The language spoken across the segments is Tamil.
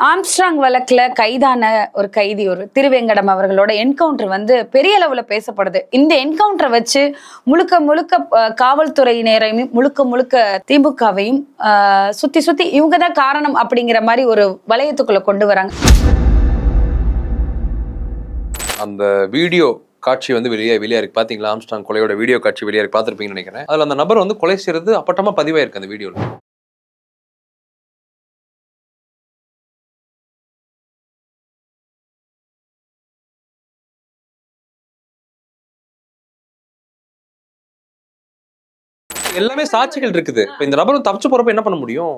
ஆம்ஸ்ட்ராங் வழக்குல கைதான ஒரு கைதி ஒரு திருவேங்கடம் அவர்களோட என்கவுண்டர் வந்து பெரிய அளவுல பேசப்படுது. இந்த என்கவுண்டரை வச்சு முழுக்க முழுக்க காவல்துறையினரையும் முழுக்க முழுக்க திமுகவையும் சுத்தி சுத்தி இவங்கதான் காரணம் அப்படிங்கிற மாதிரி ஒரு வளையத்துக்குள்ள கொண்டு வராங்க. அந்த வீடியோ காட்சி வந்து வெளியே இருக்கு பாத்தீங்களா? ஆம்ஸ்ட்ராங் கொலையோட வீடியோ காட்சி வெளியே இருக்கு, பார்த்திருப்பீங்கன்னு நினைக்கிறேன். அதுல அந்த நபர் வந்து கொலை செய்யறது அப்பட்டமா பதிவாயிருக்கு அந்த வீடியோல. எல்லாமே சாட்சிகள் இருக்குது. இப்ப இந்த நபர் தப்பிச்சு போறப்ப என்ன பண்ண முடியும்?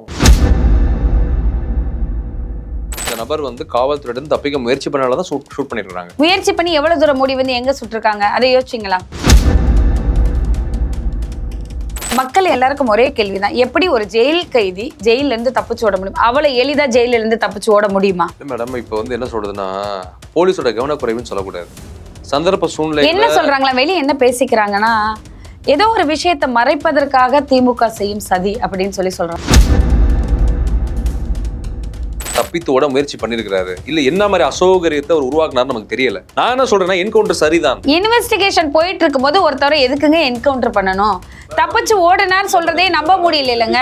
இந்த நபர் வந்து காவல்துறையிடம் தப்பிக்க முயற்சி பண்ணாலதான் ஷூட் பண்ணிருக்காங்க. முயற்சி பண்ணி எவ்வளவு தூரம் மூடி வந்து எங்க சுட்டிருக்காங்க அதை யோசிச்சிங்களா? மக்கள் எல்லாருக்கும் ஒரே கேள்விதான், எப்படி ஒரு ஜெயில் கைதி ஜெயில இருந்து தப்பிச்சு ஓட முடியும்? அவளை எளிதா ஜெயில இருந்து தப்பிச்சு ஓட முடியுமா? மேடம், இப்ப வந்து என்ன சொல்றதுன்னா, போலீஸோட கவனக்குறைவுன்னு சொல்லக்கூடாது. சந்தர்ப்ப சூழ்நிலை என்ன சொல்றாங்களா, வெளியே என்ன பேசிக்கிறாங்கன்னா, ஏதோ ஒரு விஷயத்தை மறைப்பதற்காக திமுக செய்யும் சதி அப்படின்னு சொல்றாங்க. தப்பித்து ஓட முயற்சி பண்ணிருக்காரு, இல்ல என்ன மாதிரி அசௌகரியத்தை அவர் உருவாக்குனாரு நமக்கு தெரியல. நான் என்ன சொல்றேன்னா, என்கவுண்டர் சரிதான். இன்வெஸ்டிகேஷன் போயிட்டு இருக்கும் போது ஒருத்தவரை எதுக்குங்க என்கவுண்டர் பண்ணணும்? தப்பிச்சு ஓடுனான்னு சொல்றதே நம்ப முடியல இல்லைங்க.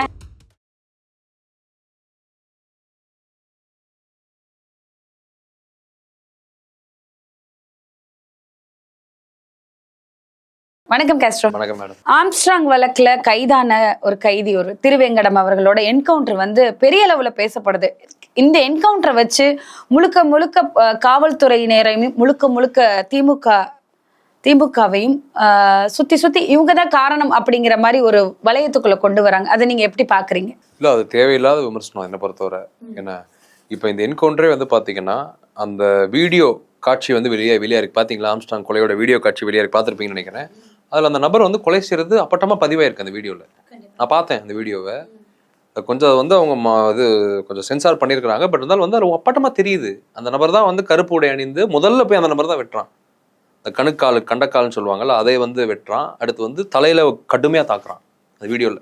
வணக்கம் காஸ்ட்ரோ. வணக்கம் மேடம். ஆம்ஸ்ட்ராங் வழக்குல கைதான ஒரு கைதி ஒரு திருவேங்கடம் அவர்களோட என்கவுண்டர் வந்து பெரிய அளவுல பேசப்படுது. இந்த என்கவுண்டரை வச்சு முழுக்க முழுக்க காவல்துறையினரையும் முழுக்க முழுக்க திமுகவையும் சுத்தி சுத்தி இவங்கதான் காரணம் அப்படிங்கிற மாதிரி ஒரு வளையத்துக்குள்ள கொண்டு வராங்க. அதை நீங்க எப்படி பாக்குறீங்க? இல்ல, அது தேவையில்லாத விமர்சனம் என்ன பொறுத்தவரை. ஏன்னா இப்ப இந்த என்கவுண்டரே வந்து பாத்தீங்கன்னா, அந்த வீடியோ காட்சி வந்து வெளியே இருக்கு பாத்தீங்களா? ஆம்ஸ்ட்ராங் கொலையோட வீடியோ காட்சி வெளியே இருக்கு, பார்த்திருப்பீங்கன்னு நினைக்கிறேன். அதுல அந்த நபர் வந்து கொலை செய்யறது அப்பட்டமா பதிவாயிருக்கு அந்த வீடியோல. நான் பார்த்தேன் அந்த வீடியோவை. கொஞ்சம் வந்து அவங்க இது கொஞ்சம் சென்சார் பண்ணியிருக்கிறாங்க. பட் இருந்தாலும் வந்து அது அப்பட்டமா தெரியுது. அந்த நபர் தான் வந்து கருப்பு உடை அணிந்து முதல்ல போய் அந்த நபர் தான் வெட்டுறான். அந்த கண்டக்கால்னு சொல்லுவாங்கல்ல, அதை வந்து வெட்டுறான். அடுத்து வந்து தலையில கடுமையா தாக்குறான் அந்த வீடியோல.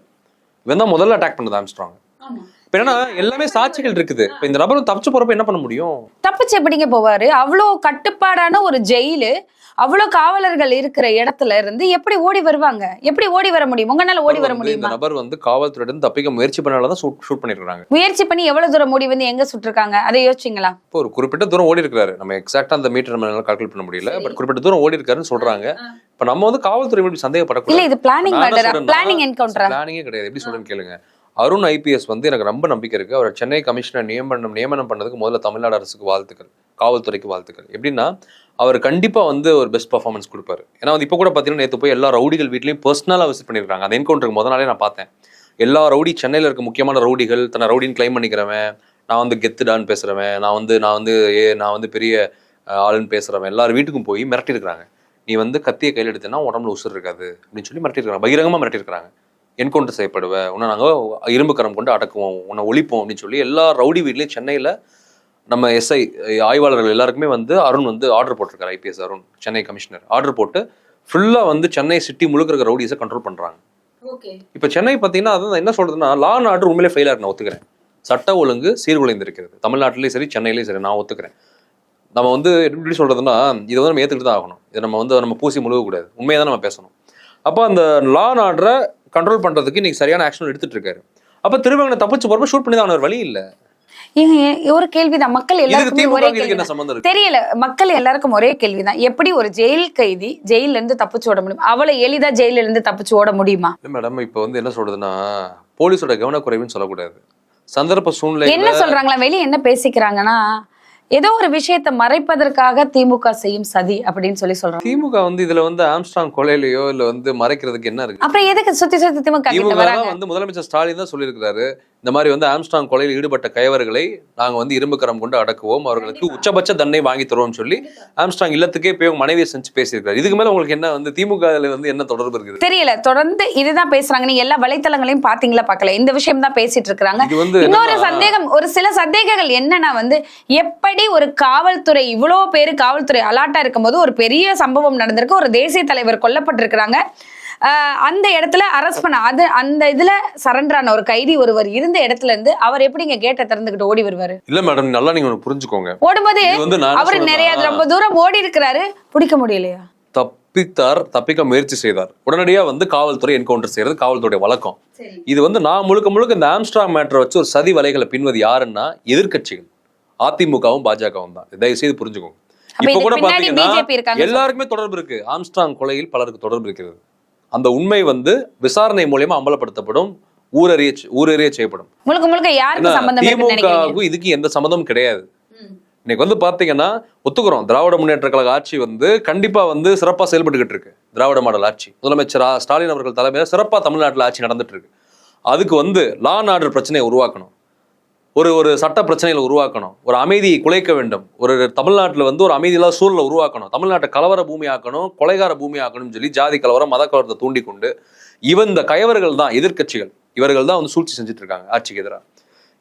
இவன் தான் முதல்ல அட்டாக் பண்ணுது ஆம்ஸ்ட்ராங். இப்ப என்னன்னா, எல்லாமே சாட்சிகள் இருக்குது. இப்ப இந்த நபர் தப்பிச்சு போறப்ப என்ன பண்ண முடியும்? தப்பிச்சு எப்படிங்க போவாரு? அவ்வளோ கட்டுப்பாடான ஒரு ஜெயிலு, அவ்வளவு காவலர்கள் இருக்கிற இடத்துல இருந்து எப்படி ஓடி வருவாங்க? எப்படி ஓடி வர முடியும்? உங்களால ஓடி வர முடியும்? இந்த நபர் வந்து காவல்துறையிடம் தப்பிக்க முயற்சி பண்ணாலதான் ஷூட் பண்ணிருக்காங்க. முயற்சி பண்ணி எவ்வளவு தூரம் மூடி வந்து எங்க சுட்டிருக்காங்க அதை யோசிச்சிங்களா? இப்போ ஒரு குறிப்பிட்ட தூரம் ஓடி இருக்காரு. நம்ம எக்ஸாக்டா அந்த மீட்டர் நம்ம கால்குலேட் பண்ண முடியல. பட் குறிப்பிட்ட தூரம் ஓடி இருக்காருன்னு சொல்றாங்க. இப்ப நம்ம வந்து காவல்துறை எப்படி சந்தேகப்படக்கூடாது? இல்ல, இது பிளானிங் மர்டரா? பிளானிங் என்கவுண்டரா? பிளானிங்கே கிடையாது. எப்படி சொல்றேன்னு கேளுங்க. அருண் ஐபிஎஸ் வந்து எனக்கு ரொம்ப நம்பிக்கை இருக்கு. அவர் சென்னை கமிஷனர் நியமனம் பண்ணதுக்கு முதல்ல தமிழ்நாடு அரசுக்கு வாழ்த்துக்கள், காவல்துறைக்கு வாழ்த்துக்கள். எப்படின்னா, அவர் கண்டிப்பா வந்து ஒரு பெஸ்ட் பர்ஃபார்மன்ஸ் கொடுப்பாரு. ஏன்னா வந்து இப்போ கூட பாத்தீங்கன்னா, நேற்று போய் எல்லா ரவுடிகள் வீட்லயும் பர்சனலா விசிட் பண்ணிருக்காங்க. அந்த என்கவுண்டருக்கு முதல் நாளே நான் பார்த்தேன். எல்லா ரவுடி, சென்னையில இருக்க முக்கியமான ரவுடிகள், தன்னை ரவுடின்னு கிளைம் பண்ணிக்கிறவன், நான் வந்து கெத்துடான்னு பேசுறவன், நான் வந்து பெரிய ஆளுன்னு பேசுறவன், எல்லாரும் வீட்டுக்கும் போய் மிரட்டிருக்காங்க. நீ வந்து கத்தியை கையில் எடுத்தேன்னா உடம்புல உசுர் இருக்காது அப்படின்னு சொல்லி மிரட்டிருக்காங்க. பகிரங்கமா மிரட்டிருக்காங்க. என்கவுண்டர் செய்யப்படுவேன், உன்னை நாங்கள் இரும்பு கரம் கொண்டு அடக்குவோம், உன்னை ஒழிப்போம் அப்படின்னு சொல்லி எல்லா ரவுடி வீட்லையும் சென்னையில் நம்ம எஸ்ஐ ஆய்வாளர்கள் எல்லாருக்குமே வந்து அருண் வந்து ஆர்டர் போட்டிருக்காரு. IPS Arun Chennai commissioner order போட்டு ஃபுல்லாக வந்து சென்னை சிட்டி முழுக்க இருக்கிற ரவுடிஸை கண்ட்ரோல் பண்ணுறாங்க. இப்போ சென்னை பார்த்தீங்கன்னா, அதான் என்ன சொல்றதுன்னா, லா அண்ட் ஆர்டர் உண்மையிலே ஃபெயிலாக இருக்கு. நான் ஒத்துக்கிறேன். சட்ட ஒழுங்கு சீர்குலைந்து இருக்கிறது தமிழ்நாட்டிலேயும் சரி சென்னையிலையும் சரி, நான் ஒத்துக்கிறேன். நம்ம வந்து எப்படி சொல்றதுன்னா, இதை வந்து நம்ம ஏற்றுக்கிட்டு தான் ஆகணும். இதை நம்ம பூசி முழுகக்கூடாது, உண்மையை தான் நம்ம பேசணும். அப்போ அந்த லா அண்ட் ஆர்டரை கண்ட்ரோல் பண்றதுக்கு இன்னைக்கு சரியான ஆக்ஷன் எடுத்துட்டு இருக்காரு. அப்ப திருவேங்கடம் தப்பிச்சு போறப்ப ஷூட் பண்ணி தான் ஒரு வழி இல்ல. ஒரு கேள்விதான், மக்கள் எல்லாருக்கும் ஒரே கேள்வி தெரியல. மக்கள் எல்லாருக்கும் ஒரே கேள்விதான், எப்படி ஒரு ஜெயில் கைதி ஜெயில இருந்து தப்பிச்சு ஓட முடியும்? அவளை எளிதா ஜெயில இருந்து தப்பிச்சு ஓட முடியுமா? மேடம், இப்ப வந்து என்ன சொல்றதுன்னா, போலீஸோட கவனக்குறைவுன்னு சொல்லக்கூடாது. சந்தர்ப்ப சூழ்நிலை என்ன சொல்றாங்களா, வெளியே என்ன பேசிக்கிறாங்கன்னா, ஏதோ ஒரு விஷயத்தை மறைப்பதற்காக திமுக செய்யும் சதி அப்படின்னு சொல்றாங்க. திமுக வந்து இதுல வந்து ஆம்ஸ்ட்ராங் கொலையிலயோ இல்ல வந்து மறைக்கிறதுக்கு என்ன இருக்கு? அப்புறம் எதுக்கு சுத்தி சுத்தி திமுக வந்து முதலமைச்சர் ஸ்டாலின் தான் சொல்லியிருக்கிறாரு, இந்த மாதிரி வந்து ஆம்ஸ்ட்ராங் கொலையில் ஈடுபட்ட கைவர்களை நாங்க வந்து இரும்பு கரம் கொண்டு அடக்குவோம், அவர்களுக்கு உச்சபட்ச தண்டனை வாங்கி தருவோம் சொல்லி ஆம்ஸ்ட்ராங் இல்லத்துக்கே போய் மனைவியை செஞ்சு பேசியிருக்காரு. இதுக்கு மேல உங்களுக்கு என்ன வந்து திமுக வந்து என்ன தொடர்பு இருக்குது தெரியல. தொடர்ந்து இதுதான் பேசுறாங்க. நீங்க எல்லா வலைத்தளங்களையும் பாத்தீங்களா பார்க்கல, இந்த விஷயம் தான் பேசிட்டு இருக்காங்க. இன்னொரு சந்தேகம், ஒரு சில சந்தேகங்கள் என்னன்னா வந்து, எப்படி ஒரு காவல்துறை இவ்வளவு பேரு காவல்துறை அலாட்டா இருக்கும் போது ஒரு பெரிய சம்பவம் நடந்திருக்கு, ஒரு தேசிய தலைவர் கொல்லப்பட்டிருக்கிறாங்க, அந்த இடத்துல அரெஸ்ட் பண்ண அந்த இதுல சரண்டர் ஆன ஒரு கைதி ஒருவர் இருந்த இடத்துல இருந்து அவர் எப்படிங்க கேட்டை திறந்துகிட்டு ஓடி வருவாரு? இல்ல மேடம், நல்லா நீங்க புரிஞ்சுக்கோங்க. ஓடும்போது அவரு நிறைய ரொம்ப தூரம் ஓடி இருக்கிறாரு, பிடிக்க முடியலையா? தப்பிக்க முயற்சி செய்தார். உடனடியா காவல்துறை என்கவுண்டர் செய்யறது காவல்துறை வழக்கம். இது நான் முழுக்க இந்த ஆம்ஸ்ட்ராங் மேட்டரை வச்சு ஒரு சதி வலைகளை பின்வது யாருன்னா எதிர்கட்சிகள், அதிமுகவும் பாஜகவும் தான். தயவு செய்து புரிஞ்சுக்கோங்க. இப்ப கூட பாத்தீங்கன்னா எல்லாருக்குமே தொடர்பு இருக்கு. ஆம்ஸ்ட்ராங் கொலையில் பலருக்கு தொடர்பு இருக்கிறது. அந்த உண்மை விசாரணை மூலமா அம்பலப்படுத்தப்படும், ஊரறிய செய்யப்படும். முழுக்க யாருக்கு சம்பந்தம் இருக்கு? திமுகவுக்கு இதுக்கு எந்த சம்பந்தமும் கிடையாது. இன்னைக்கு பாத்தீங்கன்னா ஒத்துக்கிறோம், திராவிட முன்னேற்ற கழக ஆட்சி கண்டிப்பா சிறப்பா செயல்பட்டுக்கிட்டு இருக்கு. திராவிட மாடல் ஆட்சி, முதலமைச்சர் ஸ்டாலின் அவர்கள் தலைமையில சிறப்பா தமிழ்நாட்டில் ஆட்சி நடந்துட்டு இருக்கு. அதுக்கு லா அண்ட் ஆர்டர் பிரச்சனையை உருவாக்கணும், ஒரு சட்ட பிரச்சனைகளை உருவாக்கணும், ஒரு அமைதியை குலைக்க வேண்டும், ஒரு தமிழ்நாட்டில் ஒரு அமைதியில்லாத சூழலை உருவாக்கணும், தமிழ்நாட்டை கலவர பூமி ஆக்கணும், கொலைகார பூமி ஆக்கணும்னு சொல்லி ஜாதி கலவரம் மத கலவரத்தை தூண்டி கொண்டு இந்த கயவர்கள் தான் எதிர்கட்சிகள், இவர்கள் தான் சூழ்ச்சி செஞ்சுட்டு இருக்காங்க ஆட்சிக்கு எதிராக.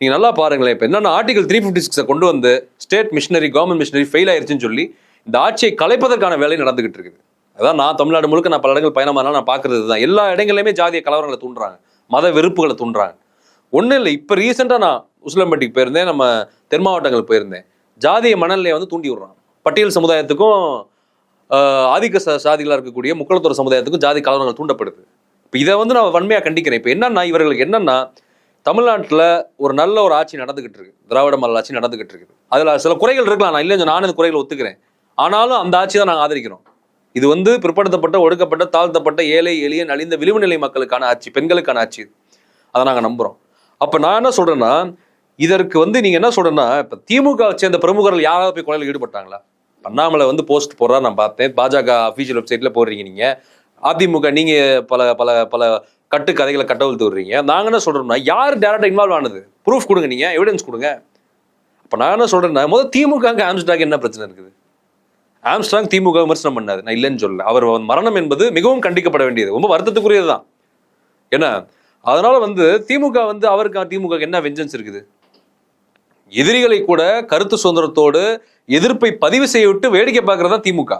நீங்க நல்லா பாருங்களேன், இப்ப என்னன்னா ஆர்டிகல் 356 கொண்டு state machinery, government machinery fail ஆயிருச்சுன்னு சொல்லி இந்த ஆட்சியை கலைப்பதற்கான வேலை நடந்துகிட்டு இருக்குது. அதான் நான் தமிழ்நாடு முழுக்க நான் பல இடங்கள் பயணமானாலும் நான் பாக்குறது தான். எல்லா இடங்களையுமே ஜாதிய கலவரங்களை தூண்டுறாங்க, மத வெறுப்புகளை தூண்டுறாங்க. ஒன்றும் இல்லை, இப்போ ரீசெண்டாக நான் உசிலம்பட்டிக்கு போயிருந்தேன், நம்ம தென் மாவட்டங்கள் போயிருந்தேன். ஜாதிய மணல்லையை தூண்டி விடுறான். பட்டியல் சமுதாயத்துக்கும் ஆதிக்க சாதிகளாக இருக்கக்கூடிய முக்குளத்தோர் சமுதாயத்துக்கும் ஜாதி கலவரங்கள் தூண்டப்படுது. இப்போ இதை நான் வன்மையாக கண்டிக்கிறேன். இப்போ என்னன்னா இவர்களுக்கு என்னன்னா தமிழ்நாட்டில் ஒரு நல்ல ஒரு ஆட்சி நடந்துகிட்டு இருக்கு, திராவிட மாடல் ஆட்சி நடந்துகிட்டு இருக்குது. அதில் சில குறைகள் இருக்கலாம், நான் இல்லைன்னு நானும் இந்த குறைகளை ஒத்துக்கிறேன். ஆனாலும் அந்த ஆட்சி தான் நாங்கள் ஆதரிக்கிறோம். இது பிற்படுத்தப்பட்ட, ஒடுக்கப்பட்ட, தாழ்த்தப்பட்ட, ஏழை எளிய நலிந்த விளிம்பு நிலை மக்களுக்கான ஆட்சி, பெண்களுக்கான ஆட்சி. அதை நாங்கள் நம்புறோம். அப்ப நான் என்ன சொல்றேன்னா, இதற்கு நீங்க என்ன சொல்றேன்னா, இப்ப திமுக சேர்ந்த பிரமுகர்கள் யாராவது போய் கொலையில் ஈடுபட்டாங்களா? அண்ணாமலை போஸ்ட் போடுறா நான் பார்த்தேன், பாஜக அபிஷியல் வெப்சைட்ல போடுறீங்க நீங்க. அதிமுக நீங்க பல பல பல கட்டு கதைகளை கட்டவிழ்த்து விடுறீங்க. நாங்க என்ன சொல்றோம்னா, யார் டைரக்டா இன்வால்வ் ஆனது ப்ரூஃப் கொடுங்க, நீங்க எவிடன்ஸ் கொடுங்க. அப்ப நான் என்ன சொல்றேன்னா, முதல் திமுக ஆம்ஸ்ட்ராங் என்ன பிரச்சனை இருக்குது? ஆம்ஸ்ட்ராங் திமுக விமர்சனம் பண்ணாது, நான் இல்லைன்னு சொல்லல. அவர் மரணம் என்பது மிகவும் கண்டிக்கப்பட வேண்டியது, ரொம்ப வருத்தத்துக்குரியதுதான். ஏன்னா அதனால திமுக அவருக்கு திமுக என்ன வெஞ்சன்ஸ் இருக்குது? எதிரிகளை கூட கருத்து சுதந்திரத்தோடு எதிர்ப்பை பதிவு செய்ய விட்டு வேடிக்கை பார்க்கறதா திமுக.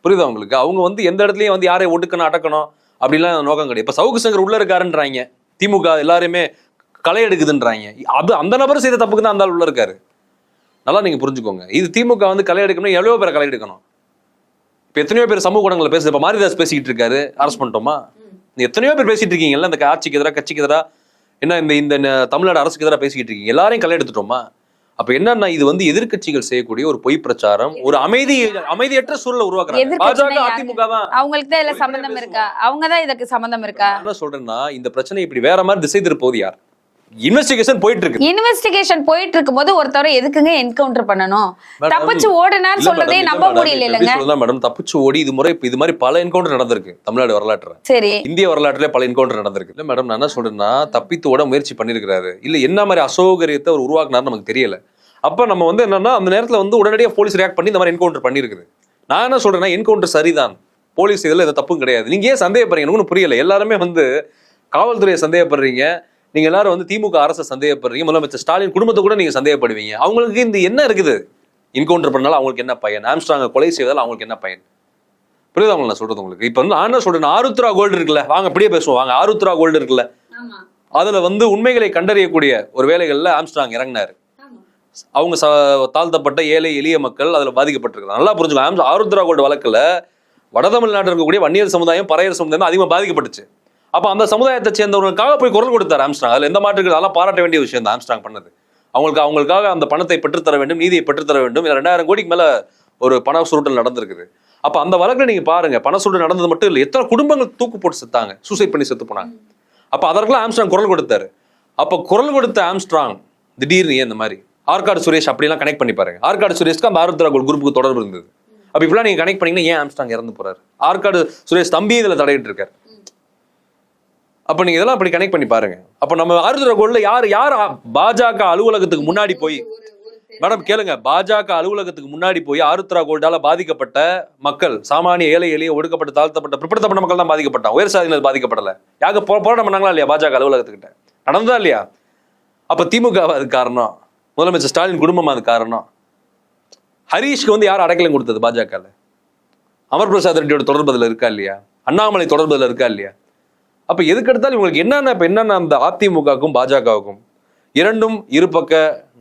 புரியுதா உங்களுக்கு? அவங்க எந்த இடத்துலயும் யாரை ஒடுக்கணும், அடக்கணும் அப்படிலாம் நோக்கம் கிடையாது. இப்ப சவுக்கு சங்கர் உள்ள இருக்காருன்றாங்க, திமுக எல்லாருமே களை எடுக்குதுன்றாங்க. அது அந்த நபர் செய்த தப்புக்கு தான் அந்த ஆள் உள்ள இருக்காரு. நல்லா நீங்க புரிஞ்சுக்கோங்க. இது திமுக களை எடுக்கணும், எவ்வளவு பேரை களை எடுக்கணும்? இப்ப எத்தனையோ பேர் சமூக ஊடகங்களை பேசுது. இப்ப மாரிதாஸ் பேசிக்கிட்டு இருக்காரு, அரெஸ்ட் பண்ணிட்டோமா? எத்தனையோ பேர் பேசிட்டு இருக்கீங்கல்ல, இந்த ஆட்சிக்கு எதிராக, கட்சிக்கு எதிராக, என்ன இந்த தமிழ்நாடு அரசுக்கு எதிராக பேசிக்கிட்டு இருக்கீங்க. எல்லாரையும் களை எடுத்துட்டோமா? அப்ப என்னன்னா இது எதிர்கட்சிகள் செய்யக்கூடிய ஒரு பொய் பிரச்சாரம், ஒரு அமைதியற்ற சூழலை உருவாக்குறாங்க. பாஜக, அதிமுக தான். அவங்களுக்கு தான் இதுல சம்பந்தம் இருக்கா? அவங்கதான் இதுக்கு சம்பந்தம் இருக்கா? என்ன சொல்றேன்னா, இந்த பிரச்சனை இப்படி வேற மாதிரி திசை திருப்போது யார்? இன்வெஸ்டிகேஷன் போயிட்டு இருக்கு. இன்வெஸ்டிகேஷன் போயிட்டு இருக்கும்போது ஒருத்தவரை எதுக்குங்க என்கவுண்டர் பண்ணணும்? தப்பிச்சு ஓடுனான்னு சொல்றதே நம்ப முடியல இல்லங்க மேடம். தப்பிச்சு ஓடி இது மாதிரி பல என்கவுண்டர் நடந்திருக்கு தமிழ்நாடு வரலாற்றுல. சரி, இந்திய வரலாற்றுல பல என்கவுண்டர் நடந்திருக்கு. இல்ல மேடம், நான் என்ன சொல்றேன்னா, தப்பித்து ஓட முயற்சி பண்ணிருக்காரு, இல்ல என்ன மாதிரி அசௌகரியத்தை அவர் உருவாக்குனாரு நமக்கு தெரியல. அப்ப நம்ம என்னன்னா அந்த நேரத்துல உடனடியாக போலீஸ் ரியாக்ட் பண்ணி இந்த மாதிரி என்கவுண்டர் பண்ணிருக்குது. நான் என்ன சொல்றேன்னா, என்கவுண்டர் சரிதான், போலீஸ் இதுல எந்த தப்பும் கிடையாது. நீங்க ஏன் சந்தேகப்படுறீங்க? எனக்கு புரியல. எல்லாருமே காவல்துறையை சந்தேகப்படுறீங்க, நீங்க எல்லாரும் திமுக அரசை சந்தேகப்படுறீங்க, முதலமைச்சர் ஸ்டாலின் குடும்பத்தை கூட நீங்க சந்தேகப்படுவீங்க. அவங்களுக்கு இந்த என்ன இருக்குது? என்கவுண்டர் பண்ணாலும் அவங்களுக்கு என்ன பயன்? ஆம்ஸ்ட்ராங் கொலை செய்வதால் அவங்களுக்கு என்ன பயன்? புரியுதா உங்களுக்கு நான் சொல்றது? உங்களுக்கு இப்ப நான் என்ன சொல்றேன், ஆருத்ரா கோல்டு இருக்குல்ல, வாங்க அப்படியே பேசுவோம், வாங்க. ஆருத்ரா கோல்டு இருக்குல்ல, அதுல உண்மைகளை கண்டறியக்கூடிய ஒரு வேலைகள்ல ஆம்ஸ்ட்ராங் இறங்கினாரு. அவங்க தாழ்த்தப்பட்ட ஏழை எளிய மக்கள் அதுல பாதிக்கப்பட்டிருக்காங்க. நல்லா புரிஞ்சுக்கலாம். ஆருத்ரா கோல்டு வழக்குல வட தமிழ்நாட்டில் இருக்கக்கூடிய வன்னியர் சமுதாயம், பறையர் சமுதாயம் அதிகமாக பாதிக்கப்பட்டுச்சு. அப்ப அந்த சமுதாயத்தை சேர்ந்தவர்களுக்காக போய் குரல் கொடுத்தார் ஆம்ஸ்ட்ராங். அதுல எந்த மாற்றுக்கு அதெல்லாம் பாராட்ட வேண்டிய விஷயம் தான் ஆம்ஸ்ட்ராங் பண்ணது. அவங்களுக்காக அந்த பணத்தை பெற்றுத்தர வேண்டும், நீதியை பெற்றுத்தர வேண்டும். 2000 கோடிக்கு மேல ஒரு பண சுருட்டல் நடந்திருக்குது. அப்ப அந்த வழக்குல நீங்க பாருங்க, பண சுருட்டல் நடந்தது மட்டும் இல்லை, எத்தனை குடும்பங்கள் தூக்கு போட்டு செத்தாங்க, சூசைட் பண்ணி செத்து போனாங்க. அப்ப அதற்கெல்லாம் ஆம்ஸ்ட்ராங் குரல் கொடுத்தாரு. அப்ப குரல் கொடுத்த ஆம்ஸ்ட்ராங் திடீர்னு இந்த மாதிரி ஆற்காடு சுரேஷ் அப்படிலாம் கனெக்ட் பண்ணி பாருங்க. ஆற்காடு சுரேஷ்க்கு அந்த ஆருத்ரா கோல்டு குரூப்புக்கு தொடர்பு இருந்தது. அப்ப இப்பெல்லாம் நீங்க கனெக்ட் பண்ணீங்கன்னா ஏன் ஆம்ஸ்ட்ராங் இறந்து போறாரு? ஆற்காடு சுரேஷ் தம்பி இதுல தடையிட்டு இருக்காரு. அப்ப நீங்க இதெல்லாம் அப்படி கனெக்ட் பண்ணி பாருங்க. அப்ப நம்ம ஆருத்ரா கோல்ட்ல யார் பாஜக அலுவலகத்துக்கு முன்னாடி போய், மேடம் கேளுங்க, பாஜக அலுவலகத்துக்கு முன்னாடி போய் ஆருத்ரா கோல்டால பாதிக்கப்பட்ட மக்கள், சாமானிய ஏழை எளிய ஒடுக்கப்பட்ட தாழ்த்தப்பட்ட பிற்படுத்தப்பட்ட மக்கள் தான் பாதிக்கப்பட்டாங்க, உயர் சாதியினர் பாதிக்கப்படல. யாருக்கு போராட்டம் பண்ணாங்களா இல்லையா பாஜக அலுவலகத்துக்கிட்ட? நடந்ததா இல்லையா? அப்ப திமுக அது காரணம், முதலமைச்சர் ஸ்டாலின் குடும்பம் அது காரணம். ஹரீஷ்க்கு யார் அடைக்கலம் கொடுத்தது? பாஜக. அமர் பிரசாத் ரெட்டியோட தொடர்பு அதுல இருக்கா இல்லையா? அண்ணாமலை தொடர்பு அதுல இருக்கா இல்லையா? அப்ப எதுக்கு எடுத்தாலும் இவங்களுக்கு என்னென்ன அந்த அதிமுகவுக்கும் பாஜகவுக்கும் இரண்டும் இருபக்க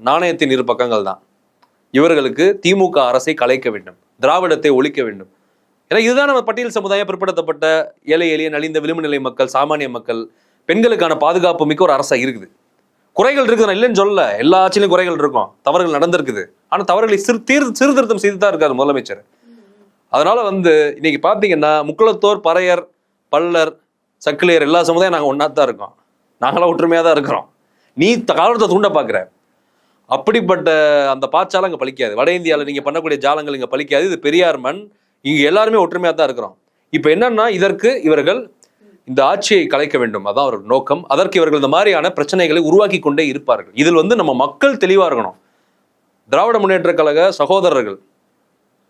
நாணயத்தின் இரு பக்கங்கள் தான். இவர்களுக்கு திமுக அரசை கலைக்க வேண்டும், திராவிடத்தை ஒழிக்க வேண்டும். ஏன்னா இதுதான் நம்ம பட்டியல் சமுதாயம், பிற்படுத்தப்பட்ட ஏழை எளிய நலிந்த விளிம்பு நிலை மக்கள், சாமானிய மக்கள், பெண்களுக்கான பாதுகாப்பு மிக்க ஒரு அரசா இருக்குது. குறைகள் இருக்குது, நான் இல்லைன்னு சொல்லல, எல்லா ஆட்சியிலும் குறைகள் இருக்கும், தவறுகள் நடந்திருக்குது. ஆனா தவறுகளை சீர்திருத்தம் செய்து தான் இருக்காரு முதலமைச்சர். அதனால இன்னைக்கு பாத்தீங்கன்னா முக்குளத்தோர், பறையர், பல்லர், சக்கிலியர் எல்லா சமுதாயம் நாங்க ஒன்னா தான் இருக்கோம், நாங்களாம் ஒற்றுமையா தான் இருக்கிறோம். நீ காலத்தை தூண்ட பாக்குற, அப்படிப்பட்ட அந்த பாச்சாலம் இங்க பலிக்காது. வட இந்தியாவில் நீங்க பண்ணக்கூடிய ஜாலங்கள் இங்க பலிக்காது. இது பெரியார் மண், இங்க எல்லாருமே ஒற்றுமையா தான் இருக்கிறோம். இப்ப என்னன்னா இதற்கு இவர்கள் இந்த ஆட்சியை கலைக்க வேண்டும், அதான் அவர்கள் நோக்கம். அதற்கு இவர்கள் இந்த மாதிரியான பிரச்சனைகளை உருவாக்கி கொண்டே இருப்பார்கள். இதில் நம்ம மக்கள் தெளிவா இருக்கணும். திராவிட முன்னேற்ற கழக சகோதரர்கள்,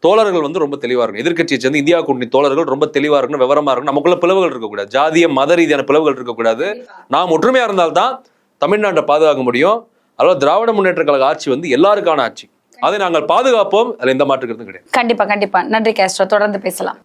தோழர்கள் ரொம்ப தெளிவா இருக்கணும். எதிர்கட்சியை சேர்ந்து இந்தியா கூட்டணி தோழர்கள் ரொம்ப தெளிவா இருக்கணும், விவரமா இருக்கணும். நமக்குள்ள பிளவுகள் இருக்கக்கூடாது, ஜாதிய மத ரீதியான பிளவுகள் இருக்கக்கூடாது. நாம் ஒற்றுமையா இருந்தால்தான் தமிழ்நாட்டை பாதுகாக்க முடியும். அதனால திராவிட முன்னேற்ற கழக ஆட்சி எல்லாருக்கான ஆட்சி, அதை நாங்கள் பாதுகாப்போம். அதுல எந்த மாற்று கருத்தும் கிடையாது. கண்டிப்பா. நன்றி கேஸ்ட்ரோ, தொடர்ந்து பேசலாம்.